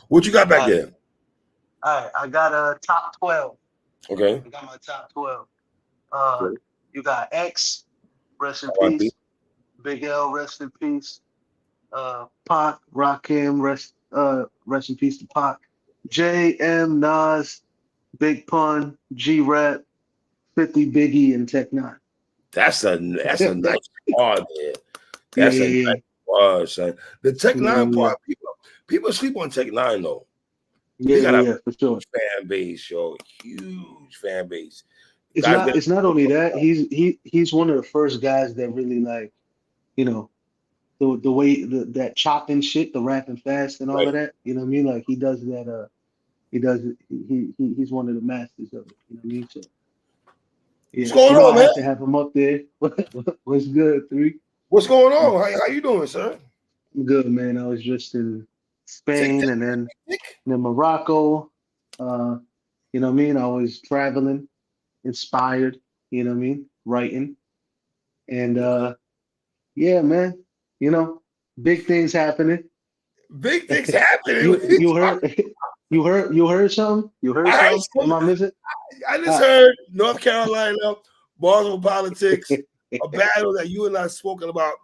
What you got back All right, there? all right. I got a top 12. Okay. I got my top 12. Uh, Good. you got X, rest in R.I.P. peace. Big L, rest in peace. Pac, Rakim, rest in peace to Pac. J, M, Nas, Big Pun, G Rap, 50 Biggie, and Tech Nine. That's a nice bar there. Yeah, That's a yeah, nice bar, son. The Tech yeah, Nine yeah, part, people sleep on Tech Nine though. yeah, He got a yeah, for sure. huge fan base, yo. Huge fan base. It's Guys not get it's not only that, he's one of the first guys that really like, you know, the way that chopping shit, the rapping fast and all right. of that. You know what I mean? Like he does that he does it he's one of the masters of it. You know what I mean? So What's yeah, going I on, man? had to have him up there. What's good, three? What's going on? How you doing, sir? I'm good, man. I was just in Tick, Spain tick, and tick. then Morocco. Uh, you know what I mean? I was traveling, inspired, you know what I mean? Writing. And yeah, man, you know, big things happening. Big things happening. You heard you heard something? You heard I heard something? Am I missing? I just Uh, heard North Carolina, Baltimore politics, a battle that you and I spoken about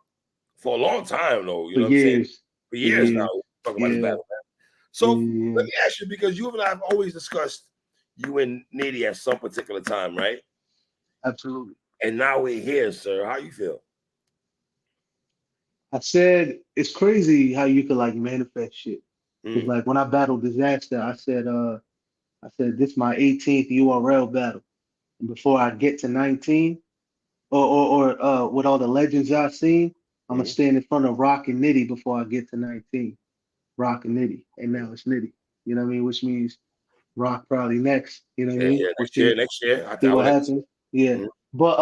for a long time, though. You for know what I'm saying? years. For For years now, years. we're talking about this Yeah. battle, man. Yeah, So yeah, let yeah. me ask you, because you and I have always discussed you and Nitty at some particular time, right? Absolutely. And now we're here, sir. How you feel? I said it's crazy how you could like manifest shit. Because Mm, like when I battled disaster, I said this my 18th URL battle. And before I get to 19, or with all the legends I've seen, I'm gonna mm, stand in front of Rock and Nitty before I get to 19. Rock and Nitty. And now it's Nitty. You know what I mean? Which means Rock probably next. You know what I yeah, mean? yeah. We'll Next year, see I would what like to see. happens. Yeah. Mm. But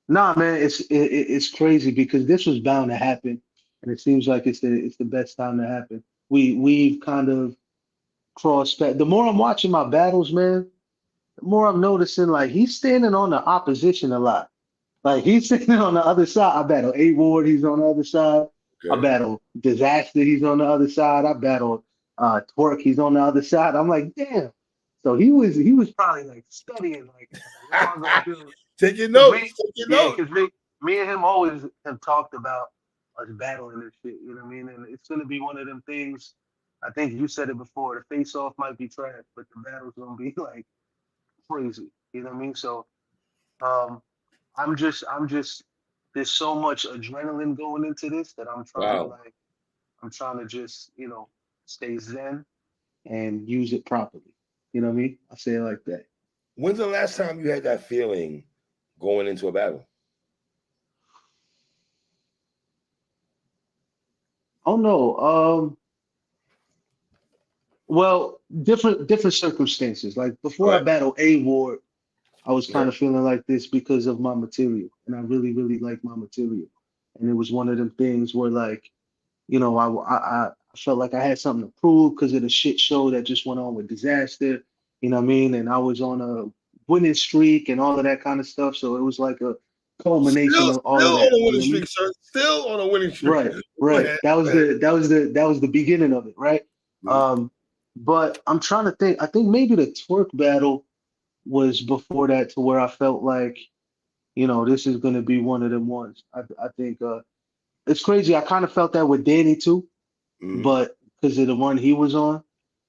nah, man, it's crazy because this was bound to happen, and it seems like it's the best time to happen. We've kind of crossed path. The more I'm watching my battles, man, the more I'm noticing like he's standing on the opposition a lot. Like he's sitting on the other side. I battle A Ward, he's on the other side. I Okay. battle Disaster, he's on the other side. I battle Twerk, he's on the other side. I'm like, damn. So he was probably like studying, like, what am I gonna do? Take your Because we, notes. Take your yeah, notes. because me and him always have talked about us battling this shit. You know what I mean? And it's gonna be one of them things. I think you said it before. The face off might be trash, but the battle's gonna be like crazy. You know what I mean? So um, I'm just. There's so much adrenaline going into this that Wow. I'm trying to just stay zen and use it properly. You know what I mean? I say it like that. When's the last time you had that feeling going into a battle? Oh no. Well, different circumstances. Like before I Right. battled A Ward, I was Okay. kind of feeling like this because of my material, and I really, really like my material. And it was one of them things where, like, I felt like I had something to prove because of the shit show that just went on with Disaster. You know what I mean? And I was on a winning streak and all of that kind of stuff. So it was like a culmination of all of Still on that. a You winning know what I mean? streak, sir. Still on a winning streak. Right, Go right. ahead. That Go was ahead. the beginning of it, right? Mhm. Um, but I'm trying to think. I think maybe the twerk battle was before that to where I felt like, this is gonna be one of them ones. I think it's crazy. I kind of felt that with Danny too, Mhm. but because of the one he was on.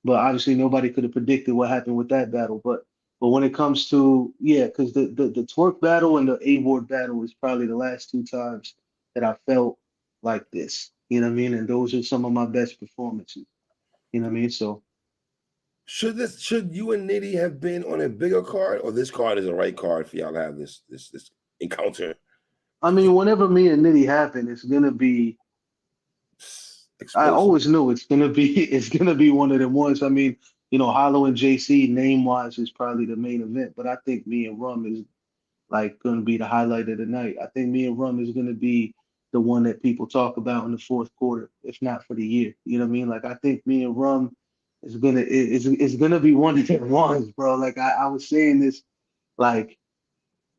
But obviously nobody could have predicted what happened with that battle. But when it comes to, yeah, because the twerk battle and the A Ward battle is probably the last two times that I felt like this. You know what I mean? And those are some of my best performances. You know what I mean? So Should you and Nitty have been on a bigger card, or this card is the right card for y'all to have this encounter? I mean, whenever me and Nitty happen, it's gonna be. I Explosive. always knew it's gonna be it's gonna be one of them ones. I mean, Hollow and JC name wise is probably the main event, but I think me and Rum is like going to be the highlight of the night. I think me and Rum is going to be the one that people talk about in the fourth quarter, if not for the year. You know what I mean? Like I think me and Rum is gonna be one of them ones, bro. Like I was saying this like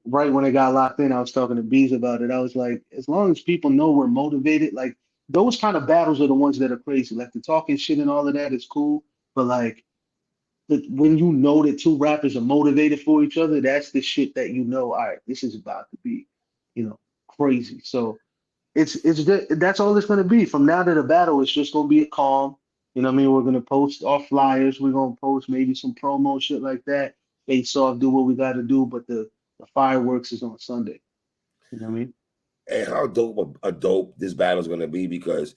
right when it got locked in, I was talking to Bees about it. I was like, as long as people know we're motivated, like those kind of battles are the ones that are crazy. Like the talking shit and all of that is cool, but like when you know that two rappers are motivated for each other, that's the shit that you know. All right, this is about to be, crazy. So that's all it's gonna be. From now to the battle, it's just gonna be a calm. You know what I mean? We're gonna post our flyers. We're gonna post maybe some promo shit like that. Face off, do what we got to do. But the fireworks is on Sunday. You know what I mean? And how dope a dope this battle is gonna be, because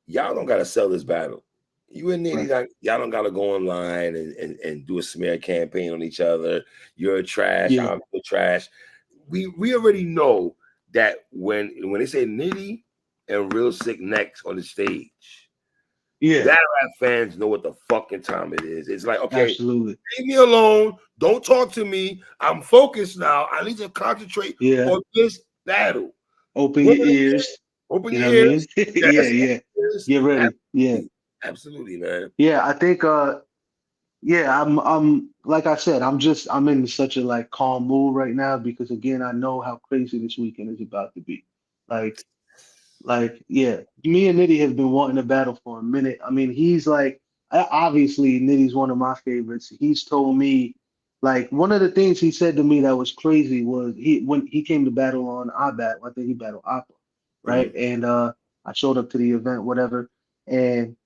y'all don't gotta sell this battle. You and Nitty, Right. like, y'all don't gotta go online and do a smear campaign on each other. You're trash. Yeah. I'm trash. We already know that when they say Nitty and Real Sick next on the stage, Yeah. battle rap fans know what the fucking time it is. It's like, okay, Absolutely. leave me alone. Don't talk to me. I'm focused now. I need to concentrate Yeah. on this battle. Open Women your in here, ears. open You your know what I ears. mean? Yeah. Yes, Yeah. ears. Get ready. Yeah. Absolutely, absolutely, man. Yeah. I think. Yeah. I'm. Like I said, I'm in such a like calm mood right now because again, I know how crazy this weekend is about to be. Like. Yeah, me and Nitty have been wanting to battle for a minute. I mean, he's like, obviously, Nitty's one of my favorites. He's told me, like, one of the things he said to me that was crazy was when he came to battle on I battle, I think he battled Appa, right? Mm, And I showed up to the event, whatever, and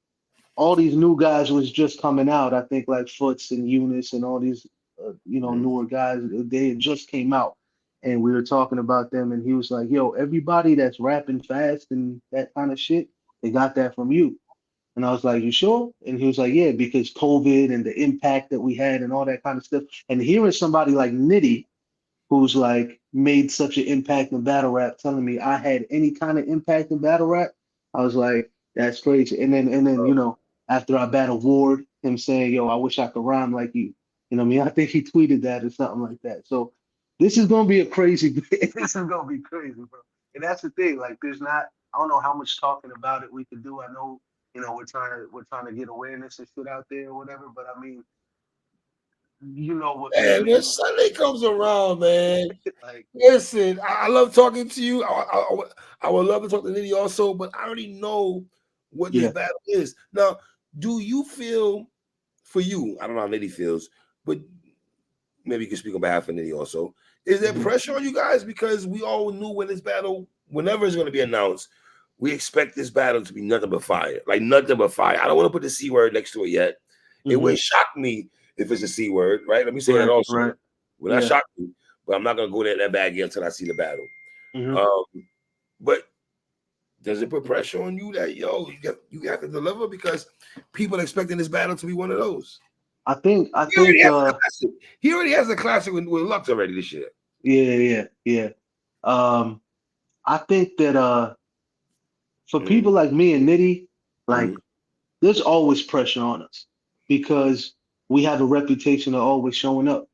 all these new guys was just coming out. I think like Foots and Eunice and all these, mm. newer guys. They had just came out, and we were talking about them. And he was like, "Yo, everybody that's rapping fast and that kind of shit, they got that from you." And I was like, "You sure?" And he was like, "Yeah, because COVID and the impact that we had and all that kind of stuff." And hearing somebody like Nitty, who's like made such an impact in battle rap, telling me I had any kind of impact in battle rap, I was like, that's crazy. And then after I battled Ward, him saying, "Yo, I wish I could rhyme like you." You know what I mean? I think he tweeted that or something like that. So this is gonna be a crazy. This is gonna be crazy, bro. And that's the thing. Like, there's not. I don't know how much talking about it we can do. I know, we're trying to get awareness and shit out there or whatever. But I mean, you know what Man, people when do. Sunday comes around, man, Like, listen, I love talking to you. I would love to talk to Nitty also, but I already know what this yeah. battle is. Now, do you feel, for you, I don't know how Nitty feels, but maybe you can speak on behalf of Nitty also. Is there Mhm. pressure on you guys? Because we all knew when this battle, whenever it's going to be announced, we expect this battle to be nothing but fire. Like nothing but fire. I don't want to put the C word next to it yet. It Mhm. wouldn't shock me if it's a C word, right? Let me say that Right, also. right. Will not Yeah. shock me, but I'm not gonna go there in that bag yet until I see the battle. Hmm. Um, but does it put pressure on you that you have to deliver, because people are expecting this battle to be one of those? I He already think has a classic. He already has a classic with Lux already this year. yeah, yeah, yeah. Um I think that for Mm, people like me and Nitty, like mm, there's always pressure on us because we have a reputation of always showing up.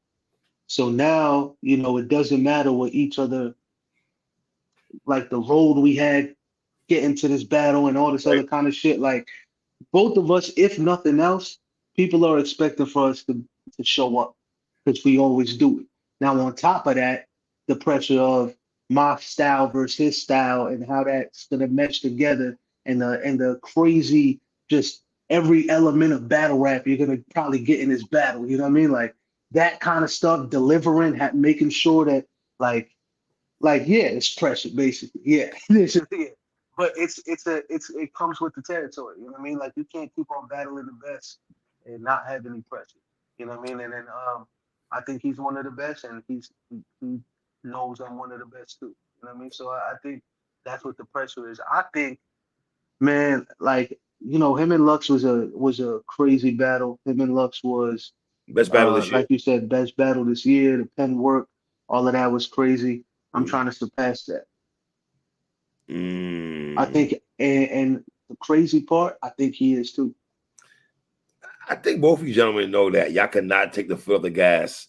So now, it doesn't matter what each other, like the road we had getting to this battle and all this right. other kind of shit. Like both of us, if nothing else, people are expecting for us to show up because we always do it. Now, on top of that, the pressure of my style versus his style and how that's gonna mesh together, and the crazy, just every element of battle rap you're gonna probably get in this battle. You know what I mean? Like that kind of stuff, delivering, making sure that yeah, it's pressure basically. Yeah, yeah. But it comes with the territory. You know what I mean? Like you can't keep on battling the best and not have any pressure. You know what I mean? And then I think he's one of the best, and he knows I'm one of the best too. You know what I mean? So I think that's what the pressure is. I think, man, like him and Lux was a crazy battle. Him and Lux was Best battle this year. like you said, best battle this year. The pen work, all of that was crazy. I'm Mm, trying to surpass that. I mm. think, and the crazy part, I think he is too. I think both of you gentlemen know that y'all cannot take the foot off the gas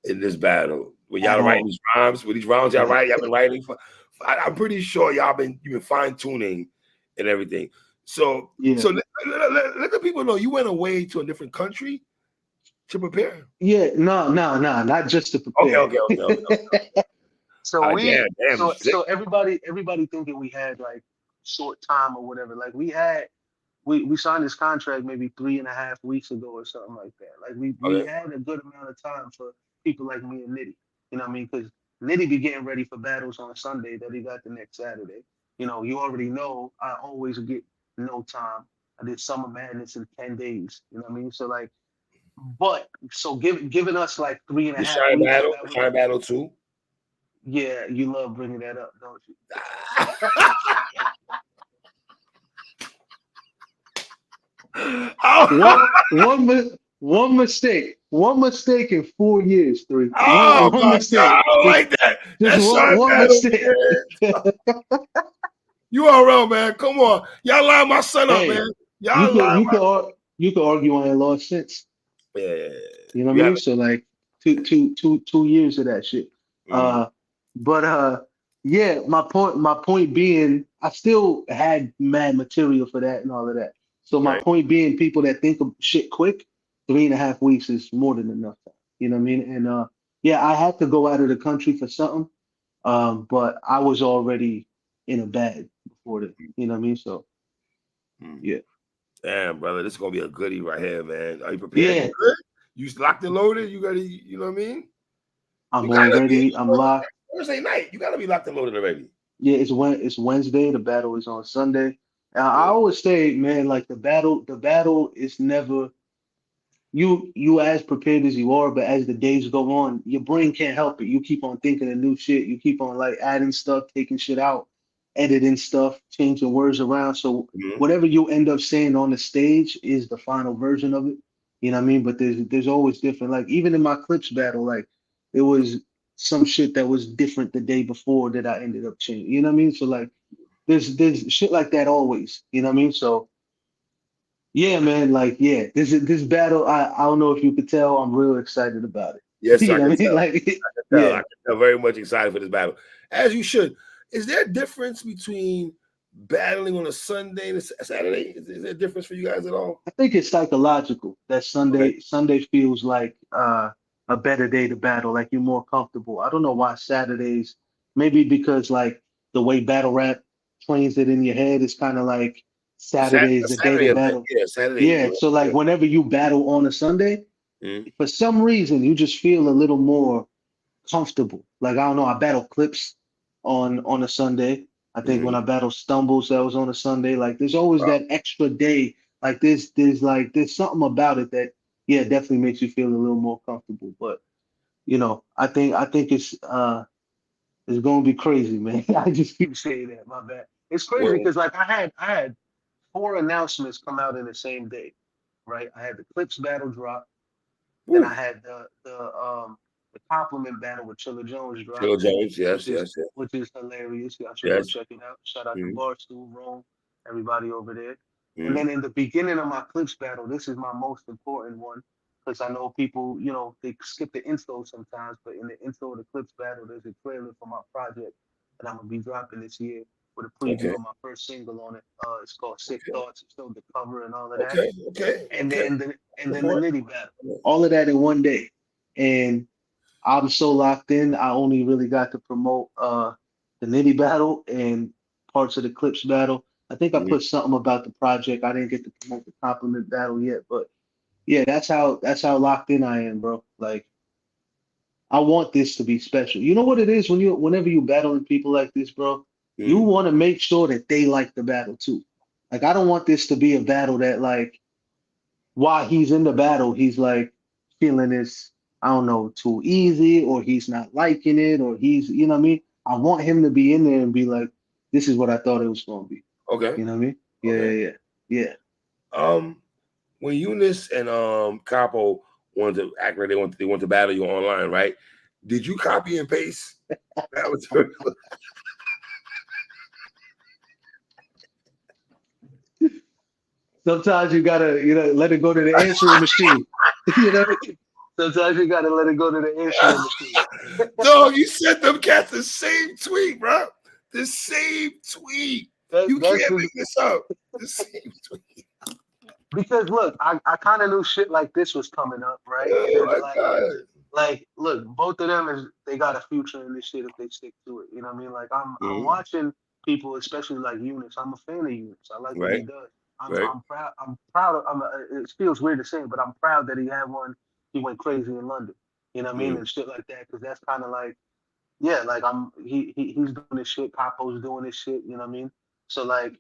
in this battle. When At y'all writing all. these rhymes, with these rhymes y'all Yeah, write, y'all been writing. I'm pretty sure you've been fine tuning and everything. So yeah, let the people know you went away to a different country to prepare. yeah. No, no, no, not just to Okay, prepare. okay, okay, okay. So Damn, we, damn, so sick. so everybody thinking we had like short time or whatever. Like we signed this contract maybe 3.5 weeks ago or something like that. Like we Okay. had a good amount of time for people like me and Nitty. You know what I mean? Because Nitty be getting ready for battles on Sunday that he got the next Saturday. You know, you already know I always get no time. I did Summer Madness in 10 days. You know what I mean? So like, but so giving us like three and a The half Shine weeks so Battle, that the we Shine Battle 2. yeah, you love bringing that up, don't you? Oh, One mistake in 4 years, three. oh One my God, I mistake. don't like that. Just That Shine one Battle, mistake. man. URL, man. Come on. Y'all line my son up, man. Hey, you Y'all could line you my could you could argue I ain't lost since. yeah. You know what You I have mean? So like 2 years of that shit. mm, But yeah, my point being, I still had mad material for that and all of that. So my right. point being, people that think of shit quick, 3.5 weeks is more than enough time. You know what I mean? And yeah, I had to go out of the country for something. But I was already in a bag before that. You know what I mean? So Mm. yeah. Damn, brother, this is gonna be a goodie right here, man. Are you prepared? You Yeah, good? You locked and loaded? You gotta, you know what I mean? You I'm gotta be, already I'm locked. Thursday night. You gotta be locked and loaded already. Yeah, it's Wednesday. The battle is on Sunday. I Yeah. always say, man, like the battle is never you as prepared as you are, but as the days go on, your brain can't help it. You keep on thinking of new shit. You keep on like adding stuff, taking shit out, editing stuff, changing words around. So Mhm. whatever you end up saying on the stage is the final version of it. You know what I mean? But there's always different. Like even in my clips battle, like it was some shit that was different the day before that I ended up changing. You know what I mean? So like there's shit like that always. You know what I mean? So yeah, man, like yeah, this battle, I don't know if you could tell, I'm real excited about it. Yes, You I know can what I mean? tell. Like I yeah. can tell very much excited for this battle. As you should. Is there a difference between battling on a Sunday and a Saturday? Is there a difference for you guys at all? I think it's psychological that Okay. Sunday feels like a better day to battle, like you're more comfortable. I don't know why Saturdays, maybe because like the way battle rap trains it in your head is kind of like Saturday A is the day to Saturday event. battle. Yeah, Saturday. Yeah, so like whenever you battle on a Sunday, Mhm. for some reason you just feel a little more comfortable. Like I don't know, I battle clips on a Sunday. I think when I Mhm. battle stumbles, that was on a Sunday. Like there's always that extra day. Like there's something about it that yeah definitely makes you feel a little more comfortable. But I think it's gonna be crazy, man. I just keep saying that. My bad. It's crazy Well, because like I had four announcements come out in the same day, right? I had the clips battle drop. Then I woo. had the compliment battle with Chilla Jones drop, Phil Jones. which Yes, is yes, yes, which is hilarious. Y'all should go yes. check it out. Shout out to Mhm. Barstool, Rome, everybody over there. And Mhm. then in the beginning of my clips battle, this is my most important one because I know people, they skip the intro sometimes, but in the intro of the clips battle, there's a trailer for my project that I'm gonna be dropping this year with a preview Okay. of my first single on it. It's called Sick Okay. Thoughts. It showed the cover and all of that. Okay. Okay. And Okay. then the Support. Nitty battle. All of that in one day. And I'm so locked in, I only really got to promote the Nitty battle and parts of the Clips battle. I think I Mhm. put something about the project. I didn't get to promote the compliment battle yet, but yeah, that's how locked in I am, bro. Like I want this to be special. You know what it is whenever you battling people like this, bro, you Mhm. want to make sure that they like the battle too. Like I don't want this to be a battle that like while he's in the battle, he's like feeling this, I don't know, too easy, or he's not liking it, or he's, you know what I mean? I want him to be in there and be like, this is what I thought it was going to be. Okay. You know what I mean? Yeah, Okay. yeah, yeah. Yeah. Um, when Eunice and Capo wanted to act like they want to battle you online, right? Did you copy and paste? That was Sometimes you gotta, let it go to the answering machine. You know what I mean? Sometimes you gotta let it go to the answering machine. dog. You sent them cats the same tweet, bro. The same tweet. That, You that's can't just make this up. The same tweet. because look, I kind of knew shit like this was coming up, right? And Oh it's my god. look, both of them is they got a future in this shit if they stick to it. You know what I mean? Like I'm Mhm. watching people, especially like Eunice. I'm a fan of Eunice. I like what he Right, does. right. I'm proud. I'm proud of. It feels weird to say, but I'm proud that he had one. He went crazy in London. You know what I mean, Mm. and shit like that. Because that's kind of like, yeah, like he's doing this shit. Capo's doing this shit. You know what I mean? So like,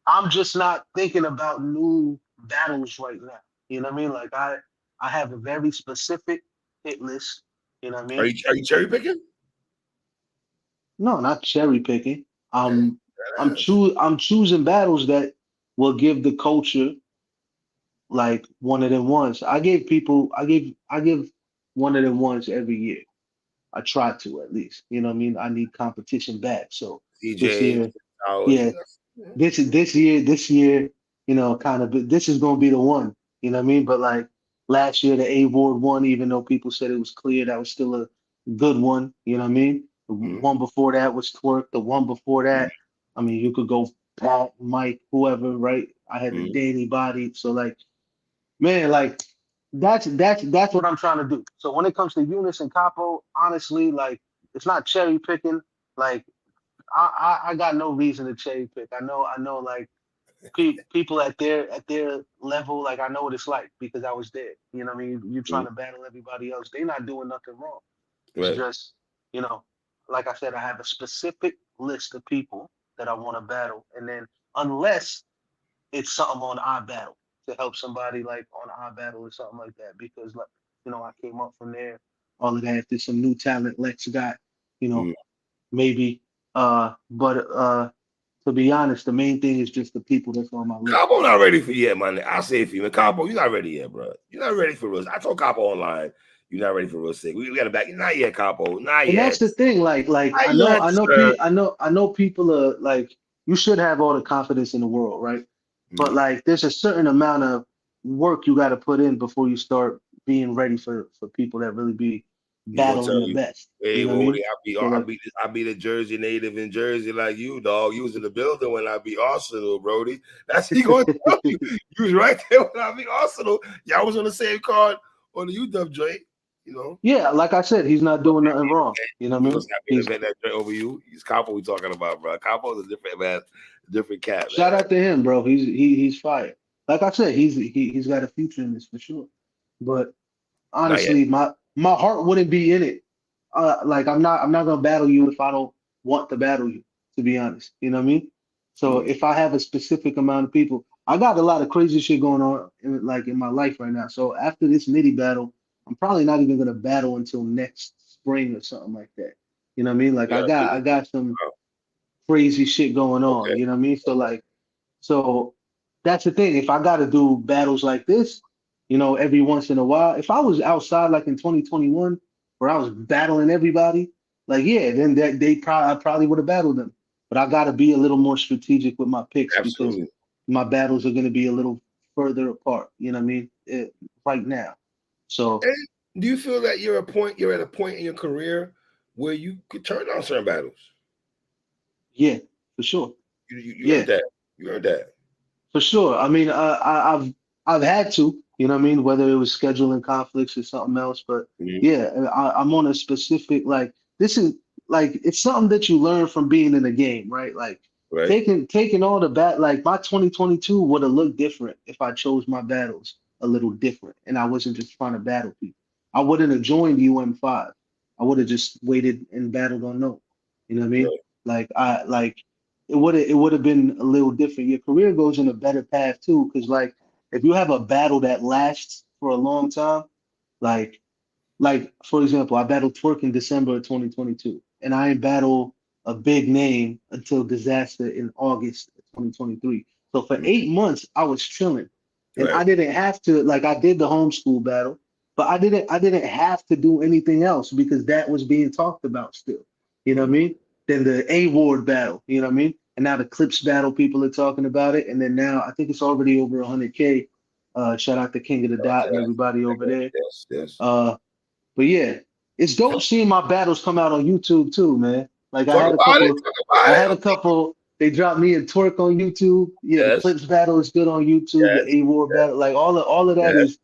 I'm just not thinking about new battles right now. You know what I mean? Like I have a very specific hit list. You know what I mean? Are you cherry picking? No, not cherry picking. Yes. I'm choosing battles that will give the culture like one of them ones. I give one of them ones every year. I try to at least. You know what I mean? I need competition back. So this CJ, year, Towers, yeah, you know. this year, kind of this is gonna be the one. You know what I mean? But like last year, the A Ward won, even though people said it was clear, that was still a good one. You know what I mean? The Mm, one before that was Twerk. The one before mm, that, I mean, you could go Pat, Mike, whoever, right? I had the mm. Danny body. So like, man, like that's what I'm trying to do. So when it comes to Eunice and Capo, honestly, like it's not cherry picking. Like I got no reason to cherry pick. I know like people at their level, like I know what it's like because I was there. You know what I mean? You trying Mm. to battle everybody else. They're not doing nothing wrong. It's Right. just, you know, like I said, I have a specific list of people that I want to battle. And then unless it's something on our battle to help somebody like on our battle or something like that. Because like, I came up from there. All of that. If there's some new talent Lex got, you know, Mm. maybe. But to be honest, the main thing is just the people that's on my list. Capo not ready for yet, man. I say it for you, man. Capo, you're not ready yet, bro. You're not ready for real. I told Capo online, you're not ready for real sick. We got to back. Not yet, Capo. Not And that's yet. the thing. Like Not yet, sir. I know people are like you should have all the confidence in the world, right? But Mm. like there's a certain amount of work you got to put in before you start being ready for people that really be He gonna battling tell the you, best. hey, You know what I Wody, mean? I So like be I be the Jersey native in Jersey like you, dog. You was in the building when I be Arsenal, Brody. That's he gonna tell you. You was right there when I be Arsenal. Y'all was on the same card on the UW joint, you know. yeah, like I said, he's not doing nothing wrong. You know what I He mean? was happy to He's event that joint over you. He's Capo we talking about, bro. Capo's a different man, different cat, shout man. out to him, bro. He's fired. Like I said, he's got a future in this for sure. But Not yet. honestly, my heart wouldn't be in it. Like I'm not gonna battle you if I don't want to battle you, to be honest. You know what I mean? So Mm. if I have a specific amount of people, I got a lot of crazy shit going on in my life right now. So after this Nitty battle, I'm probably not even gonna battle until next spring or something like that. You know what I mean? Like You gotta I be got some crazy shit going on. okay. You know what I mean? So that's the thing. If I got to do battles like this, every once in a while, if I was outside like in 2021, where I was battling everybody, like yeah, then I probably would have battled them. But I got to be a little more strategic with my picks because Absolutely. my battles are going to be a little further apart. You know what I mean? Right now. So And do you feel that you're at a point in your career where you could turn on certain battles? yeah, for sure. You Yeah. heard that. You heard that. For sure. I mean, I've had to, you know what I mean, whether it was scheduling conflicts or something else. But Mhm. yeah, I'm on a specific like this is like it's something that you learn from being in the game, right? Like Right. taking all the like my 2022 would have looked different if I chose my battles a little different and I wasn't just trying to battle people. I wouldn't have joined UM5. I would have just waited and battled on no. You know what I mean? Right. Like it would have been a little different. Your career goes in a better path too, because like if you have a battle that lasts for a long time, like for example, I battled Twerk in December of 2022, and I didn't battle a big name until Disaster in August of 2023. So for Mhm. 8 months, I was chilling, and Right. I didn't have to like I did the homeschool battle, but I didn't have to do anything else because that was being talked about still. You know what I Mhm. mean? Then the A Ward battle, you know what I mean? And now the Clips battle, people are talking about it, and then now I think it's already over 100K. Shout out to King of the Dot and everybody over there. Yes. Yes. Uh, but yeah, it's dope seeing my battles come out on YouTube too, man. Like Talk about it. Talk I about had a it. couple. They dropped me and Twerk on YouTube. Yeah, the Yes. Clips battle is good on YouTube. The Yes. A War battle, like all of that Yes. is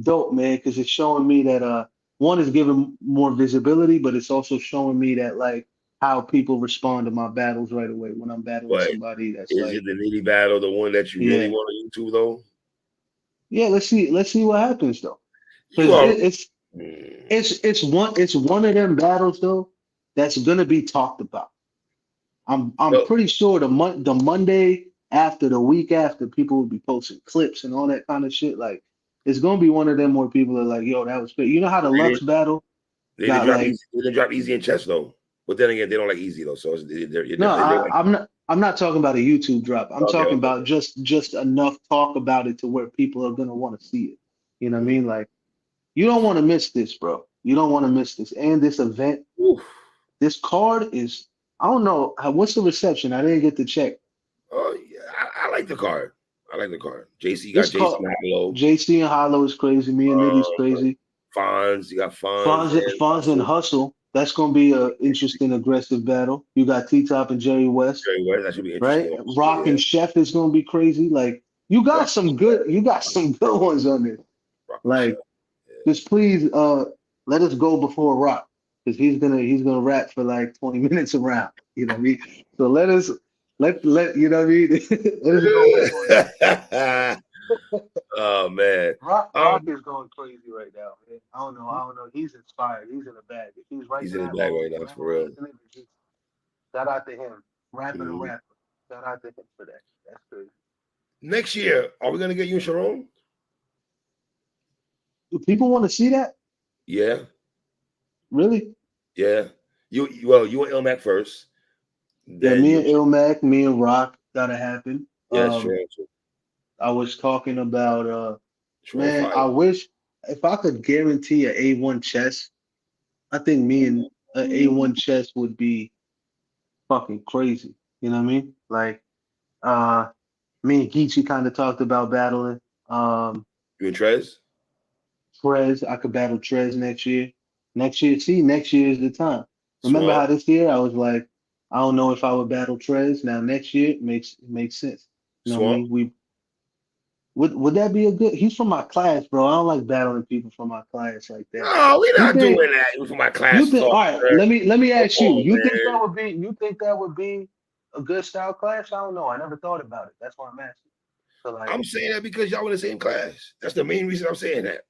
dope, man, because it's showing me that one is giving more visibility, but it's also showing me that like how people respond to my battles right away when I'm battling But somebody that's is it like, the Nitty battle the one that you really yeah, want on YouTube though? yeah. Let's see what happens though, You because are. it's Mm. it's it's one of them battles though that's gonna be talked about. I'm Yo, pretty sure the Monday after, the week after, people will be posting clips and all that kind of shit. Like it's gonna be one of them where people are like, "Yo, that was great." You know how the they Lux didn't, battle they didn't got drop like, easy. They didn't drop easy in chess though. But then again, they don't like easy though. So they're no, different. They like I'm not talking about a YouTube drop. I'm okay, talking okay, about just enough talk about it to where people are gonna want to see it. You know what I okay. mean? Like you don't want to miss this, bro. You don't want to miss this. And this event, Oof. this card is, I don't know, what's the reception? I didn't get to check. Oh yeah, I like the card. I like the card. JC got This JC card, Hilo. JC and Hollow is crazy. Me and Nitty's crazy. Fonz, you got Fonz Fonz and and Hustle. That's gonna be a interesting, aggressive battle. You got T Top and Jerry West, Jerry West. That should be interesting. right? Also, Rock yeah. and Chef is gonna be crazy. Like Rock, you got some good ones on this. Rock and Chef. Like just please let us go before Rock, because he's gonna rap for like 20 minutes around. You know what I mean? So let you know what I mean? Let us go before that. Yeah. Oh man. Rock is going crazy right now, man. I don't know. He's inspired. He's in a bag. If he's He's writing in his that bag mode, right now whatever for real. releasing it, shout out to him. Rapping a Mhm. rapper. Shout out to him for that. That's crazy. Next year, are we gonna get you and Sharon? Do people want to see that? Yeah, Really? yeah. Well, you and Ilmac first, Yeah, then me you and Ilmac, me and Rock gotta happen. yeah, Sharon, I was talking about Sharon man, fire. I wish if I could guarantee a A1 chess, I think me and A1 chess would be fucking crazy. You know what I mean? Like uh me and Geechee kind of talked about battling. Um You and Trez? Trez, I could battle Trez next year. Next year is the time. Remember Swamp, how this year I was like, I don't know if I would battle Trez. Now next year it makes sense. You know what I Swamp. mean? Would that be a good? He's from my class, bro. I don't like battling people from my class like that. No, we're You not think doing that for my you class think talk, all right, sir. let me Come ask you. on, man. You think that would be a good style clash? I don't know. I never thought about it. That's why I'm asking. So like, I'm saying that because y'all in the same class. That's the main reason I'm saying that.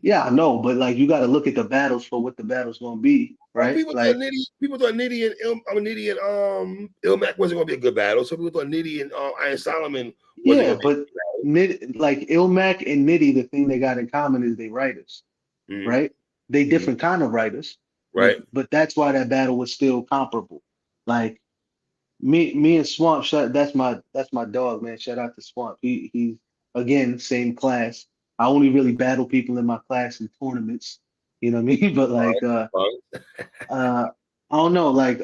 yeah, I know, but like you got to look at the battles for what the battle's gonna be, Well, right? Like, People thought Nitty and Nitty and Ilmac wasn't gonna be a good battle. Some people thought Nitty and Iron Solomon wasn't yeah, gonna be but like Ilmac and Nitty, the thing they got in common is they writers, mm-hmm, right? They mm-hmm, different kind of writers, but right. that's why that battle was still comparable. Like me and Swamp, that's my dog, man. Shout out to Swamp. He's again same class. I only really battle people in my class in tournaments. You know what I mean? But like Fun. uh I don't know, like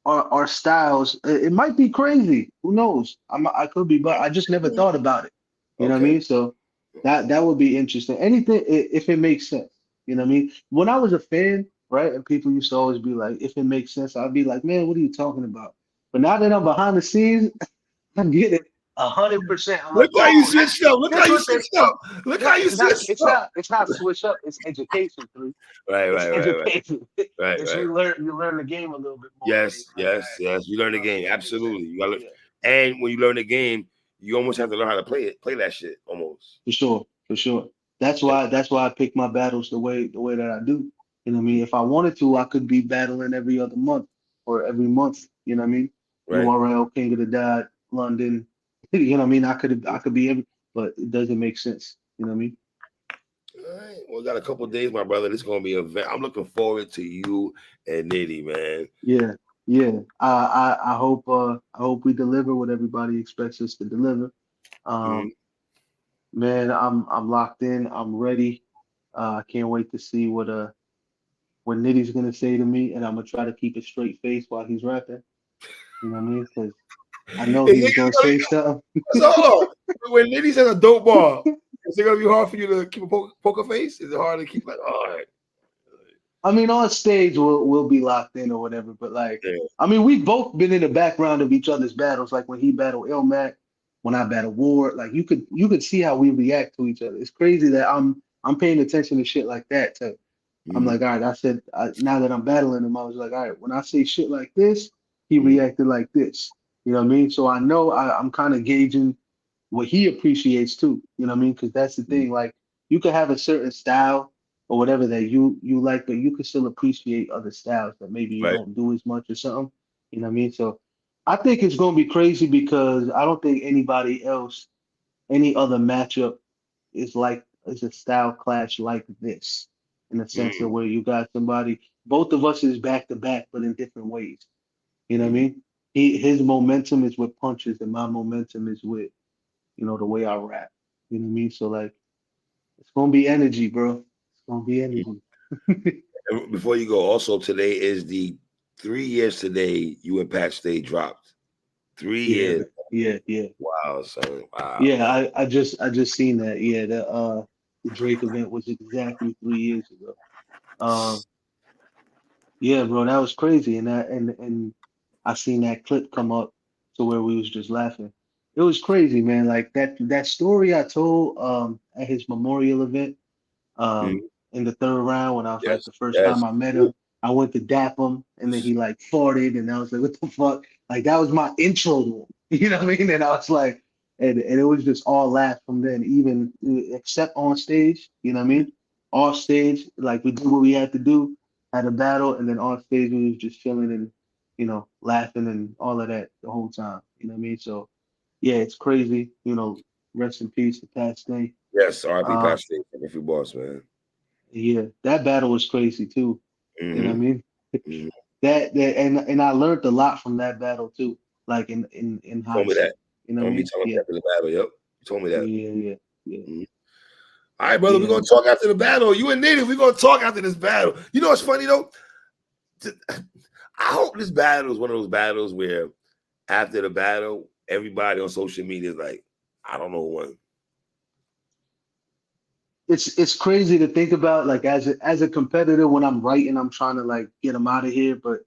our styles, it might be crazy. Who knows? I could be, but I just never thought about it. You know what I Okay. mean? So that would be interesting. Anything if it makes sense. You know what I mean? When I was a fan, right, and people used to always be like, if it makes sense, I'd be like, man, what are you talking about? But now that I'm behind the scenes, I get it 100%. I'm Look like, how you oh, switched up. Look how this you what they switched up. Look no, how you switched up. it's not switch up, it's education, dude. Right, It's right, right, right, education. right, It's right. you learn the game a little bit more when Yes, it's like, all yes, right, yes. You learn the no, game. it makes sense. Absolutely. You gotta, Yeah, and when you learn the game, you almost have to learn how to play it, play that shit almost. for sure, for sure. Yeah. That's why I pick my battles the way that I do. You know what I mean? If I wanted to, I could be battling every other month or every month. You know what I mean? Right. URL, King of the Dot, London. You know what I mean? I could be every, but it doesn't make sense. You know what I mean? All right. Well, we got a couple days, my brother. This is gonna be a event. I'm looking forward to you and Nitty, man. Yeah, yeah. I hope we deliver what everybody expects us to deliver. Mhm. Um, man, I'm locked in. I'm ready. I can't wait to see what Nitty's gonna say to me, and I'm gonna try to keep a straight face while he's rapping. You know what I mean? Because I know Is he's it gonna gonna say something. be, so hold on. When Nitty says a dope ball, is it gonna be hard for you to keep a poker face? Is it hard to keep like, all right? I mean, on stage we'll be locked in or whatever, but like, Yeah. I mean, we've both been in the background of each other's battles. Like when he battled Ilmac, when I battled Ward, like you could see how we react to each other. It's crazy that I'm paying attention to shit like that too. I'm like, all right, now that I'm battling him, I was like, all right, when I say shit like this, he reacted like this. You know what I mean? So I know I'm kind of gauging what he appreciates too. You know what I mean? Because that's the thing. Like, you could have a certain style or whatever that you like, but you could still appreciate other styles that maybe you Right. don't do as much or something. You know what I mean? So I think it's gonna be crazy because I don't think any other matchup is a style clash like this, in the sense of Mm, where you got somebody, both of us is back to back, but in different ways. You know what I mm. mean? His momentum is with punches, and my momentum is with, the way I rap. You know what I mean? So like, it's gonna be energy, bro. It's gonna be energy. And before you go, also today is the 3 years today you and Pat Stay dropped. 3 years. Yeah. Wow, son. Wow, Yeah, man. I just seen that. Yeah, the Drake event was exactly 3 years ago. Um, yeah, bro, that was crazy, and I seen that clip come up to where we was just laughing. It was crazy, man. Like that story I told at his memorial event. Mhm. In the third round, when I was like, Yes, the first time yes. I met him, I went to dap him, and then he like farted, and I was like, what the fuck? Like, that was my intro to him. You know what I mean? And I was like, and it was just all laugh from then, even except on stage. You know what I mean? Off stage, like, we did what we had to do, had a battle, and then on stage we was just chilling and, laughing and all of that the whole time. You know what I mean? So yeah, it's crazy. Rest in peace to Pat Stay. Yes, RP Uh, Pat Stay, if you boss, man. yeah, that battle was crazy too. You know what I Mm-hmm. mean? Mm-hmm. And I learned a lot from that battle too, like in Told me that. hindsight. You know I what I remember you mean? telling me Yeah, after the battle. Yep. You told me that. yeah, Mhm. All right, brother. We're yeah. gonna talk after the battle. You and Nitty, we're gonna talk after this battle. You know what's funny though? I hope this battle is one of those battles where after the battle, everybody on social media is like, I don't know who won. It's crazy to think about, like, as a competitor, when I'm writing, I'm trying to like get them out of here, but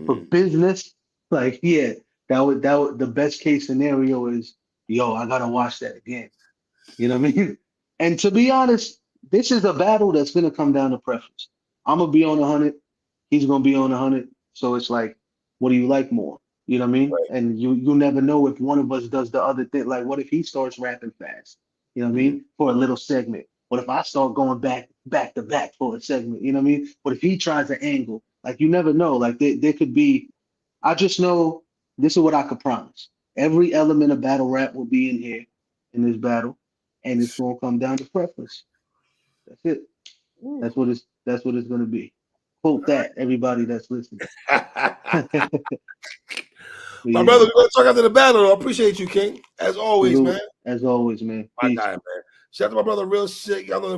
for Mm, business, like, yeah, that would the best case scenario is, yo, I gotta watch that again. You know what I mean? And to be honest, this is a battle that's gonna come down to preference. I'm gonna be on 100. He's gonna be on 100. So it's like, what do you like more? You know what I mean? right. And you never know if one of us does the other thing. Like, what if he starts rapping fast? You know what I Mm, mean? For a little segment. What if I start going back to back for a segment? You know what I mean? What if he tries to angle? Like, you never know. Like, there could be. I just know this is what I could promise. Every element of battle rap will be in here in this battle, and it's gonna come down to preference. That's it. mm. That's what it's gonna be. Quote that, everybody that's listening. But My yeah, brother, we're gonna talk after the battle. I appreciate you, King. As always, man. salute as always, man. My Peace. guy, man. Shout out to my brother, real shit. Y'all know